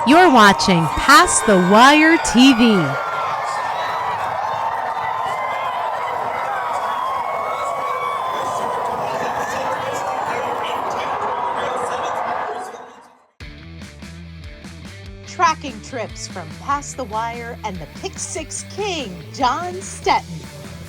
You're watching Past the Wire TV. Tracking trips from Past the Wire and the Pick Six King, John Stetton.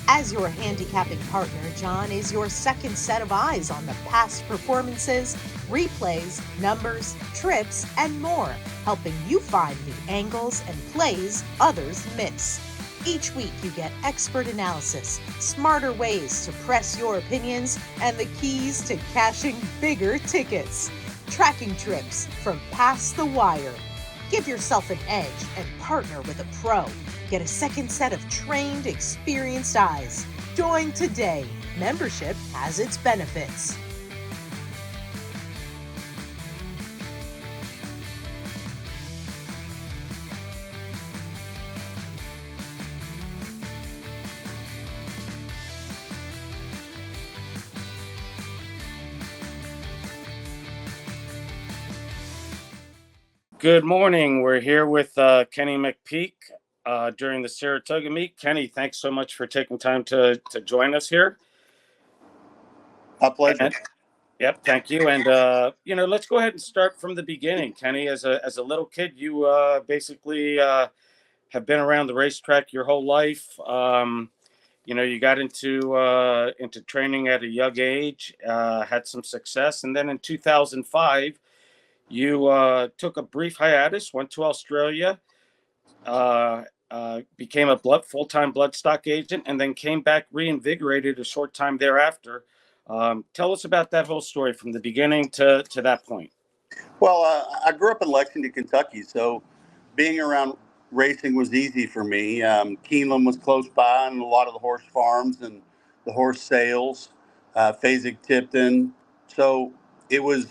As your handicapping partner, John is your second set of eyes on the past performances, replays, numbers, trips, and more, helping you find the angles and plays others miss. Each week you get expert analysis, smarter ways to press your opinions, and the keys to cashing bigger tickets. Tracking trips from Past the Wire. Give yourself an edge and partner with a pro. Get a second set of trained, experienced eyes. Join today. Membership has its benefits. Good morning. We're here with Kenny McPeek during the Saratoga meet. Kenny, thanks so much for taking time to join us here. My pleasure. Yep, thank you. And let's go ahead and start from the beginning. Kenny, as a little kid, you basically have been around the racetrack your whole life. You got into training at a young age, had some success, and then in 2005. You took a brief hiatus, went to Australia, became a full-time bloodstock agent, and then came back reinvigorated a short time thereafter. Tell us about that whole story from the beginning to that point. Well, I grew up in Lexington, Kentucky, so being around racing was easy for me. Keeneland was close by, and a lot of the horse farms and the horse sales, Fasig-Tipton. So it was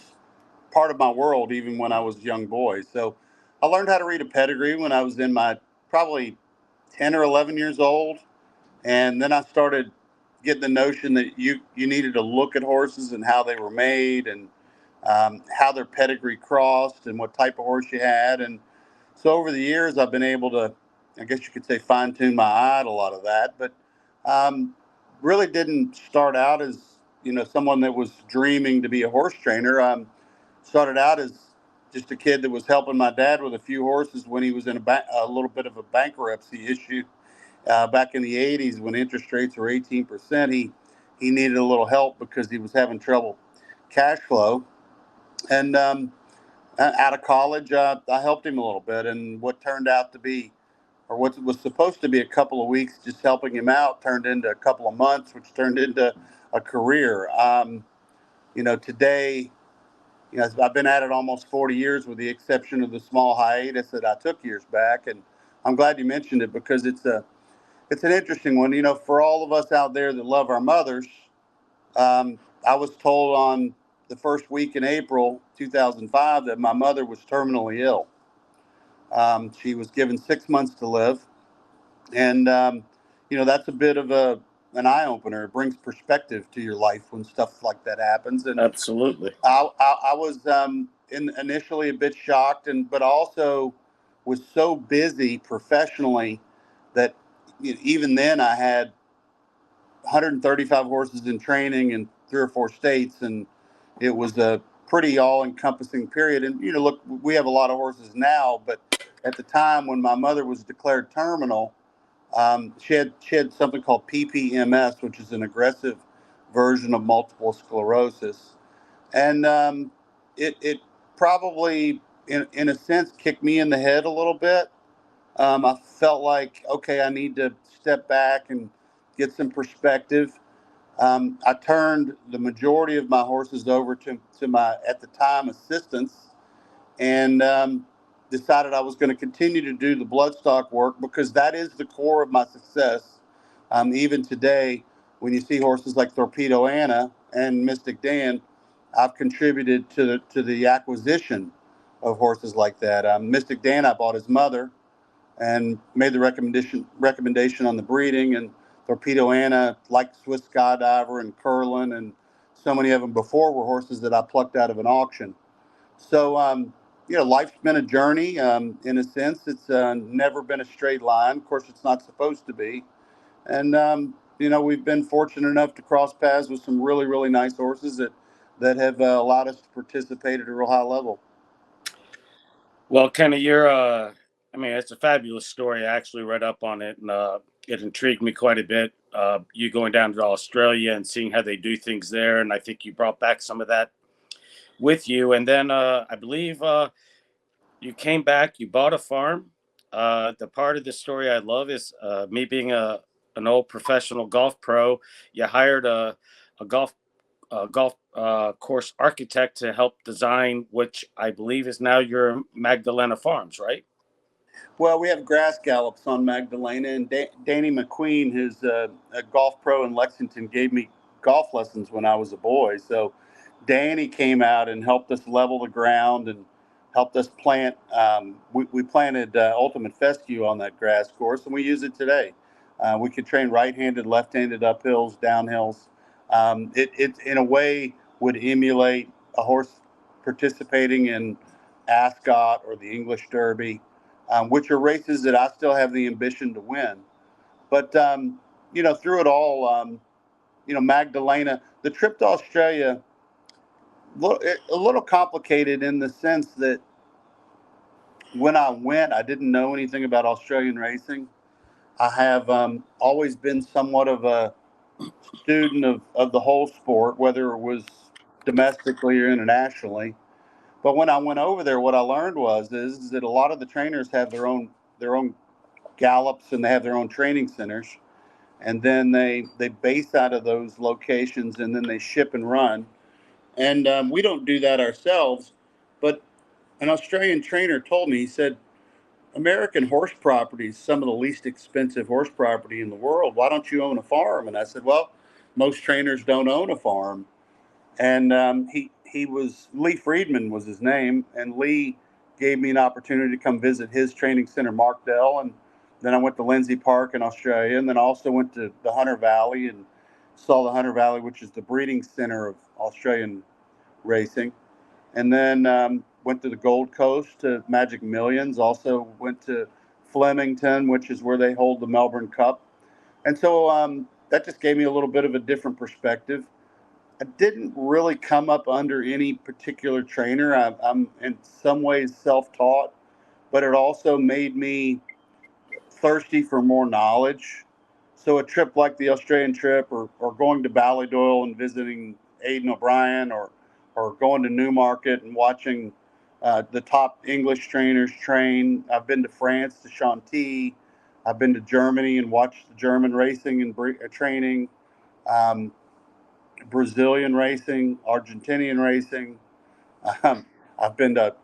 part of my world even when I was a young boy. So I learned how to read a pedigree when I was in my probably 10 or 11 years old. And then I started getting the notion that you needed to look at horses and how they were made and how their pedigree crossed and what type of horse you had. And so over the years, I've been able to, I guess you could say, fine tune my eye to a lot of that, but really didn't start out as, someone that was dreaming to be a horse trainer. Started out as just a kid that was helping my dad with a few horses when he was in a little bit of a bankruptcy issue back in the 80s when interest rates were 18%. He needed a little help because he was having trouble cash flow. And out of college, I helped him a little bit. And what turned out to be, or what was supposed to be a couple of weeks just helping him out, turned into a couple of months, which turned into a career. Today, I've been at it almost 40 years with the exception of the small hiatus that I took years back. And I'm glad you mentioned it because it's an interesting one. For all of us out there that love our mothers, I was told on the first week in April 2005 that my mother was terminally ill. She was given 6 months to live. And, that's a bit of an eye opener. It brings perspective to your life when stuff like that happens. And absolutely, I was initially a bit shocked, but also was so busy professionally that even then I had 135 horses in training in 3 or 4 states, and it was a pretty all-encompassing period. And look, we have a lot of horses now, but at the time when my mother was declared terminal, she had something called PPMS, which is an aggressive version of multiple sclerosis. And it probably, in a sense, kicked me in the head a little bit. I felt like, okay, I need to step back and get some perspective. I turned the majority of my horses over to my, at the time, assistants, and decided I was going to continue to do the bloodstock work because that is the core of my success. Even today, when you see horses like Thorpedo Anna and Mystic Dan, I've contributed to the acquisition of horses like that. Mystic Dan, I bought his mother and made the recommendation on the breeding. And Thorpedo Anna, like Swiss Skydiver and Curlin and so many of them before, were horses that I plucked out of an auction. So, life's been a journey. In a sense, it's never been a straight line. Of course, it's not supposed to be. And we've been fortunate enough to cross paths with some really, really nice horses that have allowed us to participate at a real high level. Well, Kenny, I mean, it's a fabulous story. I actually read up on it, and it intrigued me quite a bit. You going down to Australia and seeing how they do things there, and I think you brought back some of that with you. And then I believe you came back, you bought a farm. The part of the story I love is me being an old professional golf pro. You hired a golf course architect to help design, which I believe is now your Magdalena Farms, right? Well, we have grass gallops on Magdalena, and Danny McQueen, who's a golf pro in Lexington, gave me golf lessons when I was a boy. So Danny came out and helped us level the ground and helped us plant. We planted Ultimate Fescue on that grass course, and we use it today. We could train right-handed, left-handed uphills, downhills. It in a way would emulate a horse participating in Ascot or the English Derby, which are races that I still have the ambition to win. But, through it all, Magdalena, the trip to Australia, a little complicated in the sense that when I went, I didn't know anything about Australian racing. I have always been somewhat of a student of the whole sport, whether it was domestically or internationally. But when I went over there, what I learned is that a lot of the trainers have their own gallops, and they have their own training centers, and then they base out of those locations, and then they ship and run. And we don't do that ourselves. But an Australian trainer told me, he said, American horse property is some of the least expensive horse property in the world. Why don't you own a farm? And I said, well, most trainers don't own a farm. And he was, Lee Friedman was his name, and Lee gave me an opportunity to come visit his training center, Markdale, and then I went to Lindsay Park in Australia, and then I also went to the Hunter Valley and saw the Hunter Valley, which is the breeding center of Australian racing, and then went to the Gold Coast to Magic Millions. Also went to Flemington, which is where they hold the Melbourne Cup, and so that just gave me a little bit of a different perspective. I didn't really come up under any particular trainer. I'm in some ways self-taught, but it also made me thirsty for more knowledge. So a trip like the Australian trip, or going to Ballydoyle and visiting Aidan O'Brien, or going to Newmarket and watching the top English trainers train. I've been to France to Chantilly. I've been to Germany and watched the German racing and training. Um, Brazilian racing, Argentinian racing. Um, I've been to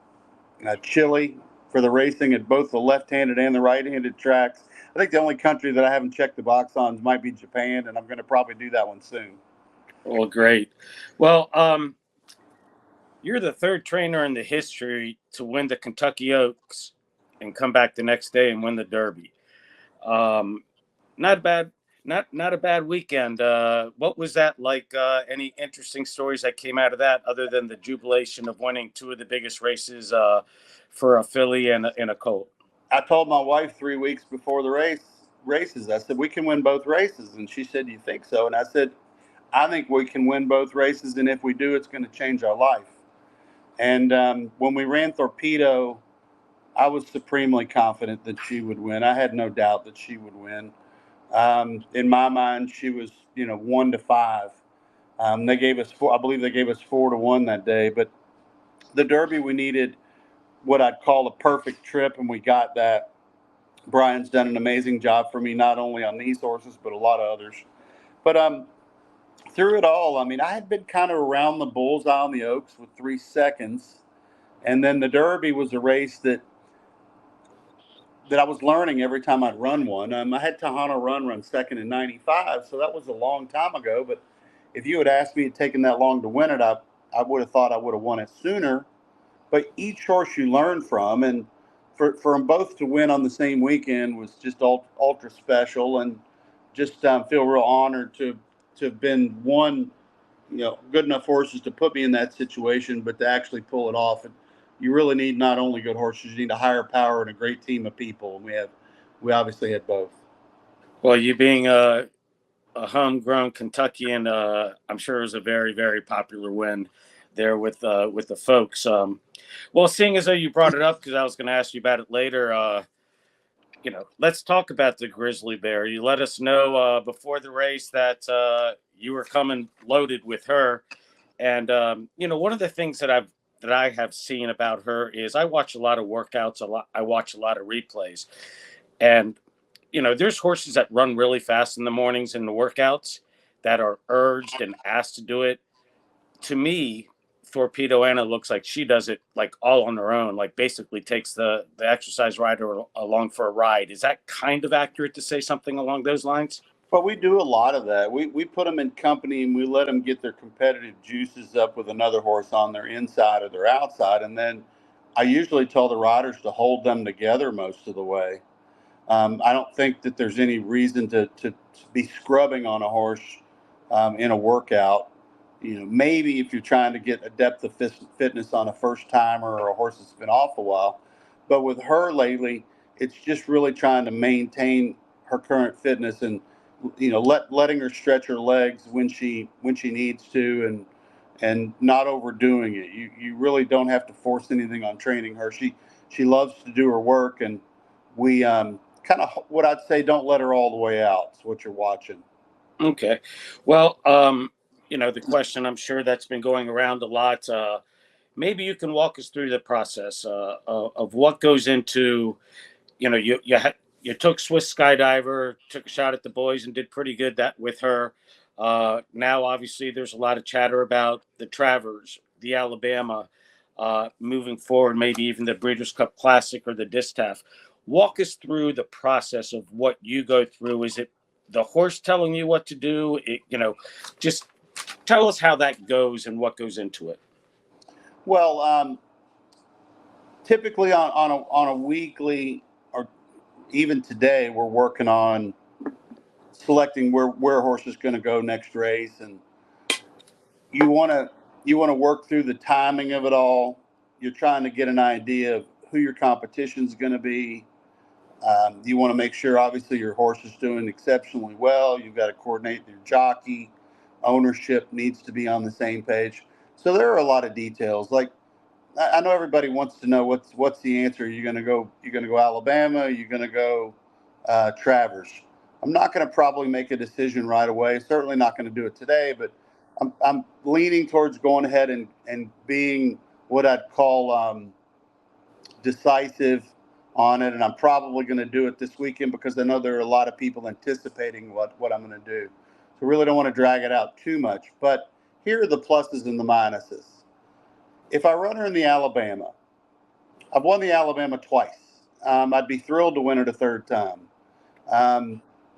Chile for the racing at both the left-handed and the right-handed tracks. I think the only country that I haven't checked the box on might be Japan, and I'm going to probably do that one soon. Well, great. Well, you're the third trainer in the history to win the Kentucky Oaks and come back the next day and win the Derby. Not bad. Not a bad weekend. What was that like? Any interesting stories that came out of that, other than the jubilation of winning two of the biggest races for a filly and a colt? I told my wife 3 weeks before the races, I said, we can win both races. And she said, you think so? And I said, I think we can win both races. And if we do, it's going to change our life. And when we ran Thorpedo, I was supremely confident that she would win. I had no doubt that she would win. In my mind, she was, 1-5. They gave us four. I believe they gave us 4-1 that day. But the Derby, we needed what I'd call a perfect trip, and we got that. Brian's done an amazing job for me, not only on these horses, but a lot of others. But through it all, I mean, I had been kind of around the bullseye on the Oaks with 3 seconds. And then the Derby was a race that I was learning every time I'd run one. I had Tahana run second in 95, so that was a long time ago. But if you had asked me it taken that long to win it, I would have thought I would have won it sooner. But each horse you learn from, and for them both to win on the same weekend was just ultra special, and just feel real honored to have been one, good enough horses to put me in that situation, but to actually pull it off. you really need not only good horses, you need a higher power and a great team of people. And we obviously had both. Well, you being a homegrown Kentuckian, I'm sure it was a very, very popular win there with the folks. Well, seeing as though you brought it up, because I was going to ask you about it later, let's talk about the grizzly bear. You let us know before the race that you were coming loaded with her, and one of the things that I have seen about her is I watch a lot of workouts, I watch a lot of replays, and there's horses that run really fast in the mornings in the workouts that are urged and asked to do it. To me, Thorpedo Anna looks like she does it like all on her own, like basically takes the exercise rider along for a ride. Is that kind of accurate to say something along those lines? But we do a lot of that. We put them in company and we let them get their competitive juices up with another horse on their inside or their outside. And then I usually tell the riders to hold them together most of the way. I don't think that there's any reason to be scrubbing on a horse in a workout. Maybe if you're trying to get a depth of fitness on a first timer or a horse that's been off a while. But with her lately, it's just really trying to maintain her current fitness and letting her stretch her legs when she needs to and not overdoing it. You really don't have to force anything on training her. She loves to do her work, and we kind of what I'd say, don't let her all the way out. It's what you're watching. Okay. Well, the question I'm sure that's been going around a lot. Maybe you can walk us through the process of what goes into, you took Swiss Skydiver, took a shot at the boys, and did pretty good that with her. Now, obviously, there's a lot of chatter about the Travers, the Alabama, moving forward, maybe even the Breeders' Cup Classic or the Distaff. Walk us through the process of what you go through. Is it the horse telling you what to do? Just tell us how that goes and what goes into it. Well, typically on a weekly or even today, we're working on selecting where a horse is going to go next race, and you want to work through the timing of it all. You're trying to get an idea of who your competition is going to be. You want to make sure, obviously, your horse is doing exceptionally well. You've got to coordinate your jockey. Ownership needs to be on the same page. So there are a lot of details. Like, I know everybody wants to know what's the answer. You're going to go Alabama. You're going to go Travers. I'm not going to probably make a decision right away. Certainly not going to do it today. But I'm leaning towards going ahead and being what I'd call decisive on it, and I'm probably going to do it this weekend because I know there are a lot of people anticipating what I'm going to do. So really don't want to drag it out too much. But here are the pluses and the minuses. If I run her in the Alabama, I've won the Alabama twice. I'd be thrilled to win it a third time.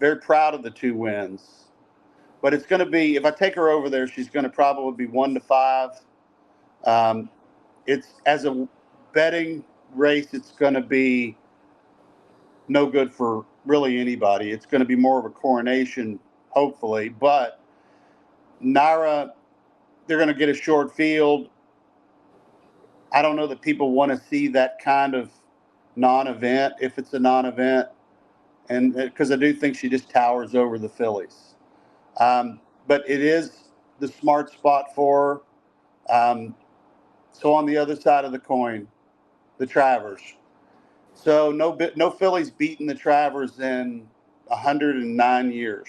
Very proud of the two wins. But it's going to be, if I take her over there, she's going to probably be 1-5. It's as a betting race, it's going to be no good for really anybody. It's going to be more of a coronation, hopefully. But Naira, they're going to get a short field. I don't know that people want to see that kind of non-event, if it's a non-event, and because I do think she just towers over the fillies. But it is the smart spot for her. So on the other side of the coin, the Travers. So no fillies beaten the Travers in 109 years.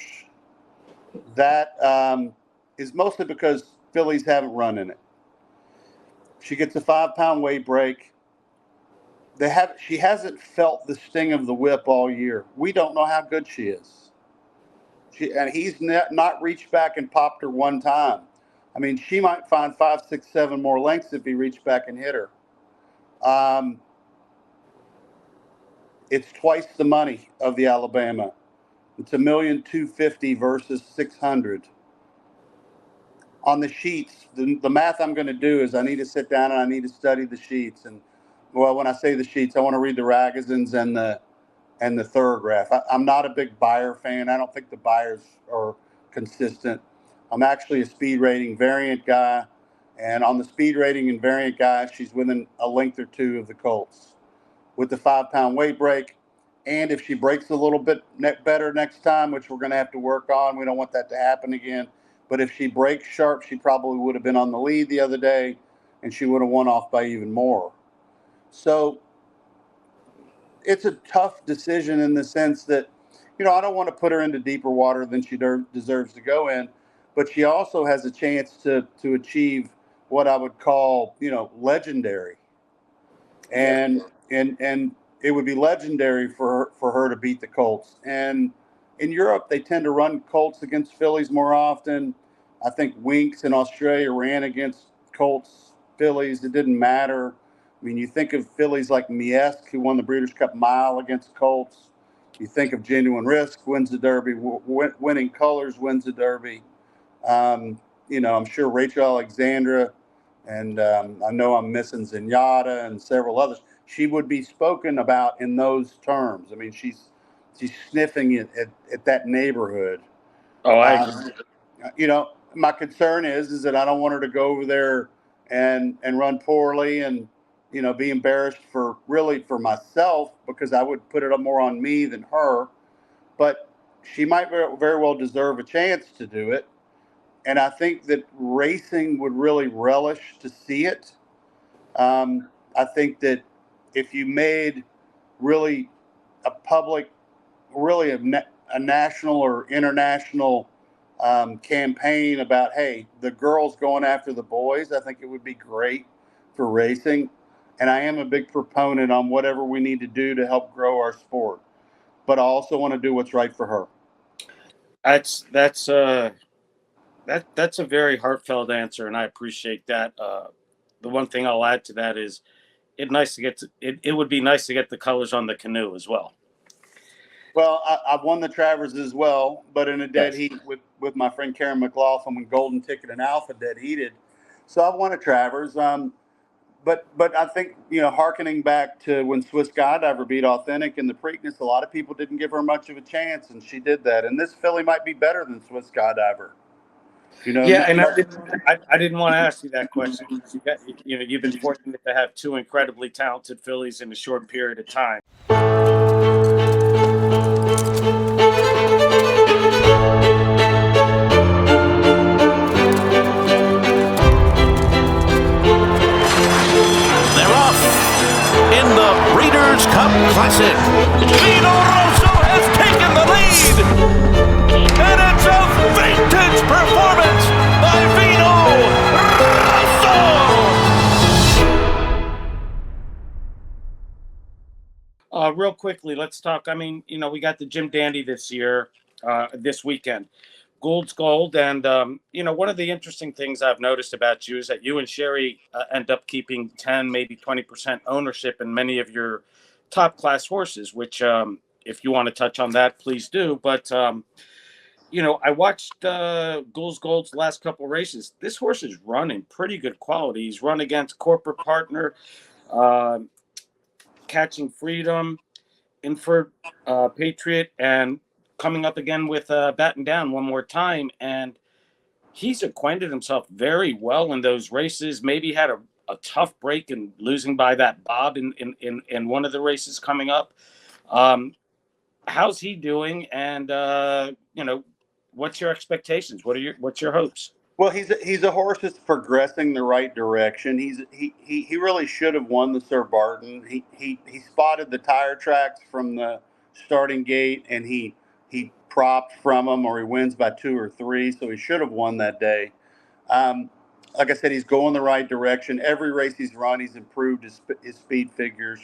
That is mostly because fillies haven't run in it. She gets a 5-pound weight break. She hasn't felt the sting of the whip all year. We don't know how good she is. And he's not reached back and popped her one time. I mean, she might find 5, 6, 7 more lengths if he reached back and hit her. It's twice the money of the Alabama. It's $1,250,000 versus $600,000. On the sheets, the math I'm going to do is I need to sit down and I need to study the sheets. And well, when I say the sheets, I want to read the Ragazines and the Thoroughgraph. I'm not a big Beyer fan. I don't think the Beyers are consistent. I'm actually a speed rating variant guy, And on the speed rating and variant guys, she's within a length or two of the colts. With the 5-pound weight break, and if she breaks a little bit better next time, which we're going to have to work on, we don't want that to happen again. But if she breaks sharp, she probably would have been on the lead the other day, and she would have won off by even more. So it's a tough decision in the sense that, I don't want to put her into deeper water than she deserves to go in, but she also has a chance to achieve what I would call, legendary. And it would be legendary for her to beat the colts. And in Europe, they tend to run colts against fillies more often. I think Winks in Australia ran against colts, fillies. It didn't matter. I mean, you think of fillies like Miesk, who won the Breeders' Cup Mile against colts. You think of Genuine Risk, wins the Derby. Winning Colors wins the Derby. I'm sure Rachel Alexandra, and I know I'm missing Zenyatta and several others. She would be spoken about in those terms. I mean, she's sniffing it at that neighborhood. Oh, I agree. My concern is that I don't want her to go over there and run poorly and be embarrassed for myself, because I would put it more on me than her. But she might very well deserve a chance to do it. And I think that racing would really relish to see it. I think that if you made really a public, really a national or international campaign about, hey, the girls going after the boys, I think it would be great for racing. And I am a big proponent on whatever we need to do to help grow our sport. But I also want to do what's right for her. That's a very heartfelt answer, and I appreciate that. The one thing I'll add to that is it would be nice to get the colors on the canoe as well. Well, I've won the Travers as well, but in a dead heat with my friend Karen McLaughlin when Golden Ticket and Alpha dead heated. So I've won a Travers. But I think, hearkening back to when Swiss Skydiver beat Authentic in the Preakness, a lot of people didn't give her much of a chance, and she did that. And this filly might be better than Swiss Skydiver. Yeah, and I didn't want to ask you that question. You've been fortunate to have two incredibly talented fillies in a short period of time. They're off in the Breeders' Cup Classic. Vino Rosso has taken the lead, and it's a vintage performance by Vino Rosso. Real quickly, let's talk. I mean, we got the Jim Dandy this weekend. Gould's Gold. And, one of the interesting things I've noticed about you is that you and Sherry end up keeping 10, maybe 20% ownership in many of your top class horses, which if you want to touch on that, please do. But, I watched Gould's Gold's last couple of races. This horse is running pretty good quality. He's run against Corporate Partner, Catching Freedom, Inford, Patriot, and coming up again with Batten Down one more time. And he's acquainted himself very well in those races. Maybe had a tough break in losing by that bob in one of the races coming up. How's he doing? And, what's your expectations? What's your hopes? Well, he's a horse that's progressing the right direction. He really should have won the Sir Barton. He spotted the tire tracks from the starting gate, and he propped from them, or he wins by 2 or 3. So he should have won that day. Like I said, he's going the right direction. Every race he's run, he's improved his speed figures.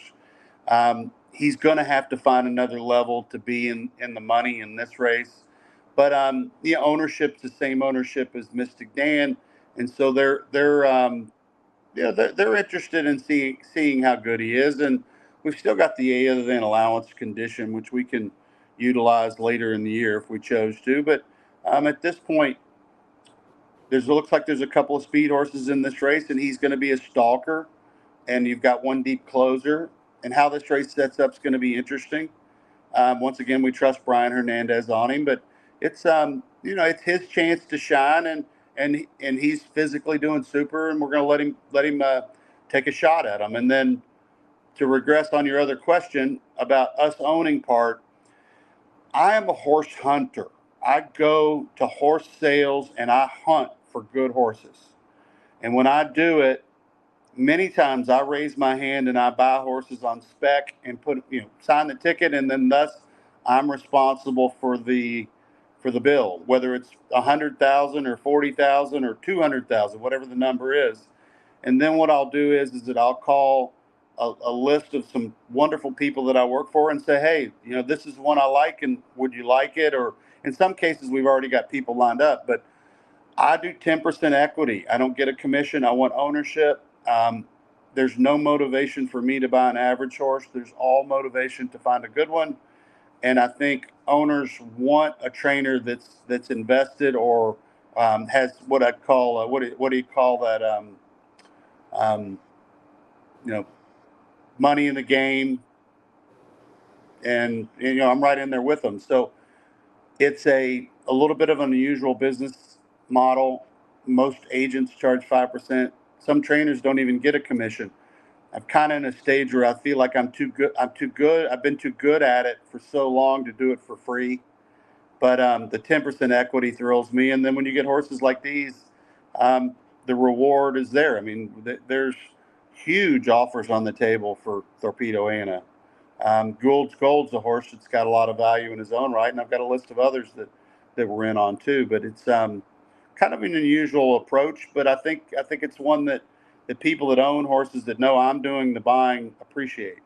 He's going to have to find another level to be in the money in this race. But the ownership's the same ownership as Mystic Dan, and so they're interested in seeing how good he is. And we've still got the other than allowance condition, which we can utilize later in the year if we chose to. But at this point, looks like there's a couple of speed horses in this race, and he's going to be a stalker. And you've got one deep closer, and how this race sets up is going to be interesting. Once again, we trust Brian Hernandez on him, but it's it's his chance to shine, and and he's physically doing super, and we're going to let him take a shot at him. And then to regress on your other question about us owning part, I am a horse hunter. I go to horse sales and I hunt for good horses. And when I do it, many times I raise my hand and I buy horses on spec and sign the ticket, and then thus I'm responsible for the bill, whether it's 100,000 or 40,000 or 200,000, whatever the number is. And then what I'll do is that I'll call a list of some wonderful people that I work for and say, hey, this is one I like, and would you like it? Or in some cases, we've already got people lined up, but I do 10% equity. I don't get a commission. I want ownership. There's no motivation for me to buy an average horse. There's all motivation to find a good one. And I think owners want a trainer that's invested or has what I'd call what do you call that? Money in the game. And I'm right in there with them. So it's a little bit of an unusual business model. Most agents charge 5%. Some trainers don't even get a commission. I'm kind of in a stage where I feel like I'm too good. I've been too good at it for so long to do it for free. But the 10% equity thrills me. And then when you get horses like these, the reward is there. I mean, there's huge offers on the table for Thorpedo Anna. Gold's a horse that's got a lot of value in his own right, and I've got a list of others that we're in on too. But it's kind of an unusual approach, but I think it's one that the people that own horses that know I'm doing the buying appreciate.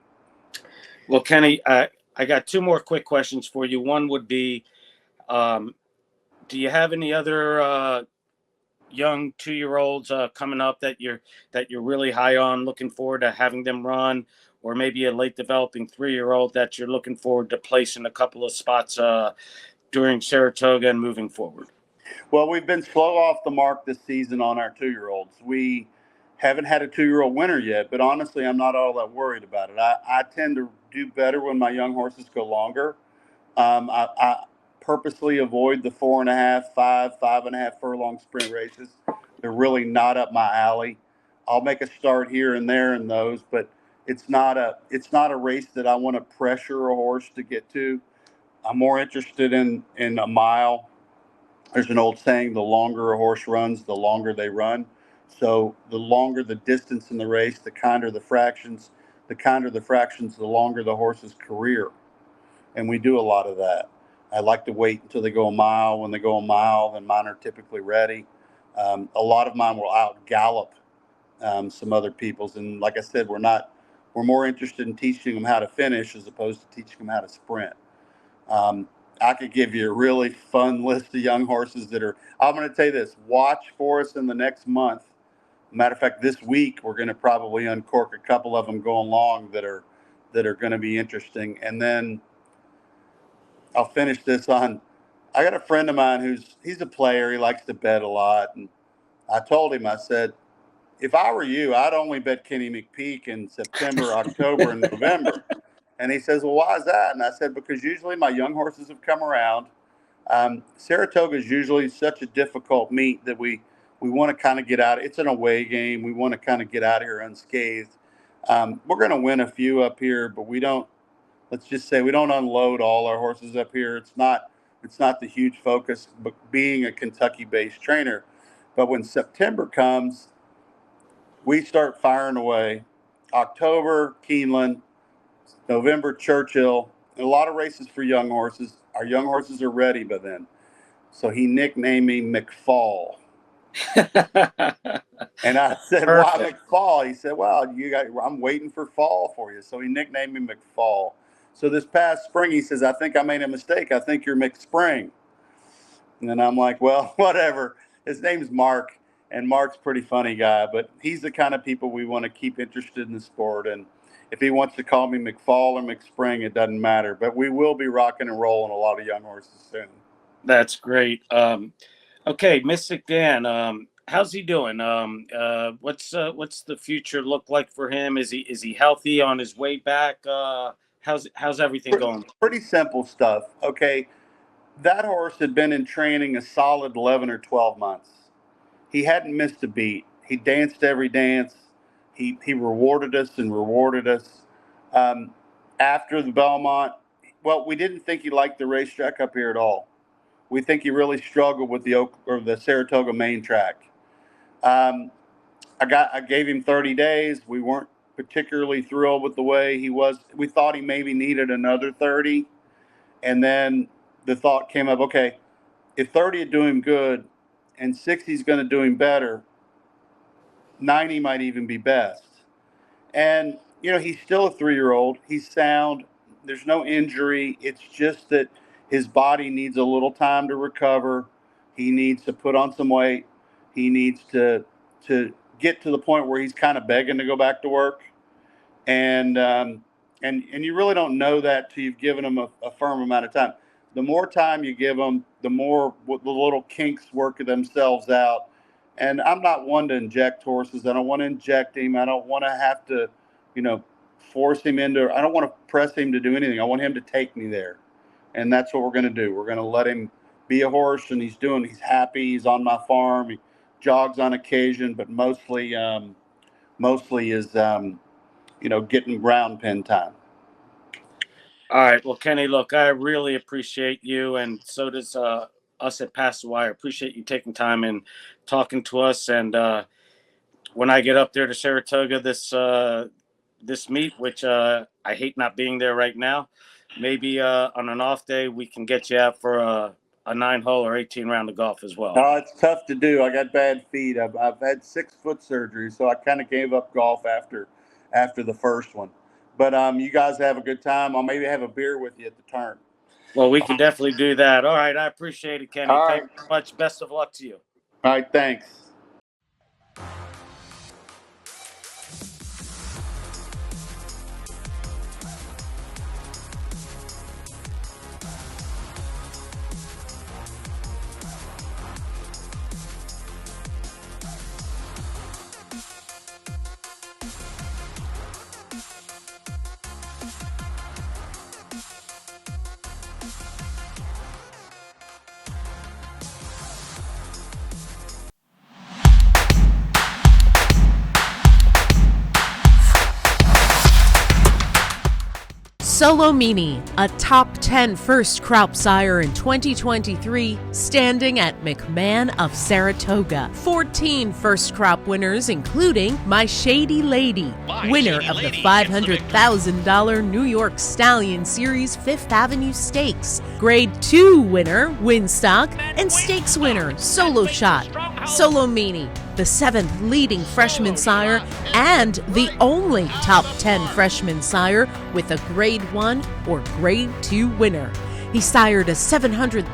Well, Kenny, I got two more quick questions for you. One would be, do you have any other young 2-year-olds coming up that you're really high on, looking forward to having them run, or maybe a late developing 3-year-old that you're looking forward to placing a couple of spots during Saratoga and moving forward? Well, we've been slow off the mark this season on our 2-year-olds. We haven't had a 2-year-old winner yet, but honestly, I'm not all that worried about it. I tend to do better when my young horses go longer. I purposely avoid the 4.5, 5.5 furlong sprint races. They're really not up my alley. I'll make a start here and there in those, but it's not a race that I want to pressure a horse to get to. I'm more interested in a mile. There's an old saying, the longer a horse runs, the longer they run. So the longer the distance in the race, the kinder the fractions. The kinder the fractions, the longer the horse's career. And we do a lot of that. I like to wait until they go a mile. When they go a mile, then mine are typically ready. A lot of mine will out gallop some other people's. And like I said, we're more interested in teaching them how to finish as opposed to teaching them how to sprint. I could give you a really fun list of young horses I'm going to tell you this, watch for us in the next month. Matter of fact, this week, we're going to probably uncork a couple of them going long that are going to be interesting. And then I'll finish this on, I got a friend of mine he's a player. He likes to bet a lot. And I told him, I said, if I were you, I'd only bet Kenny McPeek in September, October, and November. And he says, well, why is that? And I said, because usually my young horses have come around. Saratoga is usually such a difficult meet that we want to kind of get out. It's an away game. We want to kind of get out of here unscathed. We're going to win a few up here, but let's just say we don't unload all our horses up here. It's not the huge focus, but being a Kentucky-based trainer. But when September comes, we start firing away. October, Keeneland. November, Churchill. And a lot of races for young horses. Our young horses are ready by then. So he nicknamed me McFall. And I said, why McFall? He said, well, I'm waiting for fall for you. So he nicknamed me McFall. So this past spring, he says, I think I made a mistake. I think you're McSpring. And then I'm like, well, whatever. His name's Mark, and Mark's a pretty funny guy, but he's the kind of people we want to keep interested in the sport. And if he wants to call me McFall or McSpring, it doesn't matter. But we will be rocking and rolling a lot of young horses soon. That's great. Okay, Mystic Dan, how's he doing? What's the future look like for him? Is he healthy, on his way back? How's everything going? Pretty simple stuff. Okay, that horse had been in training a solid 11 or 12 months. he hadn't missed a beat. He danced every dance. He rewarded us and rewarded us. After the Belmont, well, we didn't think he liked the racetrack up here at all. We think he really struggled with the Saratoga main track. I gave him 30 days. We weren't particularly thrilled with the way he was. We thought he maybe needed another 30. And then the thought came up, okay, if 30 would do him good and 60 is going to do him better, 90 might even be best. And, he's still a 3-year-old. He's sound. There's no injury. It's just that his body needs a little time to recover. He needs to put on some weight. He needs to get to the point where he's kind of begging to go back to work. And you really don't know that till you've given him a firm amount of time. The more time you give him, the more the little kinks work themselves out. And I'm not one to inject horses. I don't want to inject him. I don't want to have to, force him into. I don't want to press him to do anything. I want him to take me there, and that's what we're going to do. We're going to let him be a horse, and he's happy. He's on my farm. He jogs on occasion, but mostly is getting ground pen time. All right. Well, Kenny, look, I really appreciate you, and so does us at Pass the Wire. Appreciate you taking time and talking to us. And when I get up there to Saratoga this meet, which I hate not being there right now, maybe on an off day we can get you out for a 9-hole or 18-round of golf as well. Oh, it's tough to do. I got bad feet. I've had 6-foot surgery, so I kind of gave up golf after the first one. But you guys have a good time. I'll maybe have a beer with you at the turn. Well, we can definitely do that. All right. I appreciate it, Kenny. Thank you so much. Best of luck to you. All right. Thanks. Solomini, a top 10 first crop sire in 2023, standing at McMahon of Saratoga. 14 first crop winners, including My Shady Lady, winner of the $500,000 New York Stallion Series 5th Avenue Stakes, Grade 2 winner Winstock, and Stakes winner Solo Shot. Solomini, the 7th leading freshman sire and the only top 10 freshman sire with a Grade 1 or Grade 2 winner. He sired a $700,000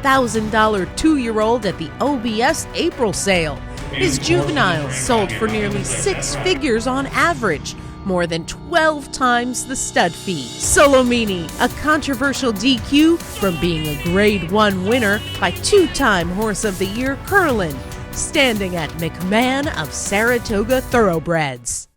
2-year-old at the OBS April sale. His juveniles sold for nearly 6 figures on average, more than 12 times the stud fee. Solomini, a controversial DQ from being a Grade 1 winner by 2-time Horse of the Year Curlin, standing at McMahon of Saratoga Thoroughbreds.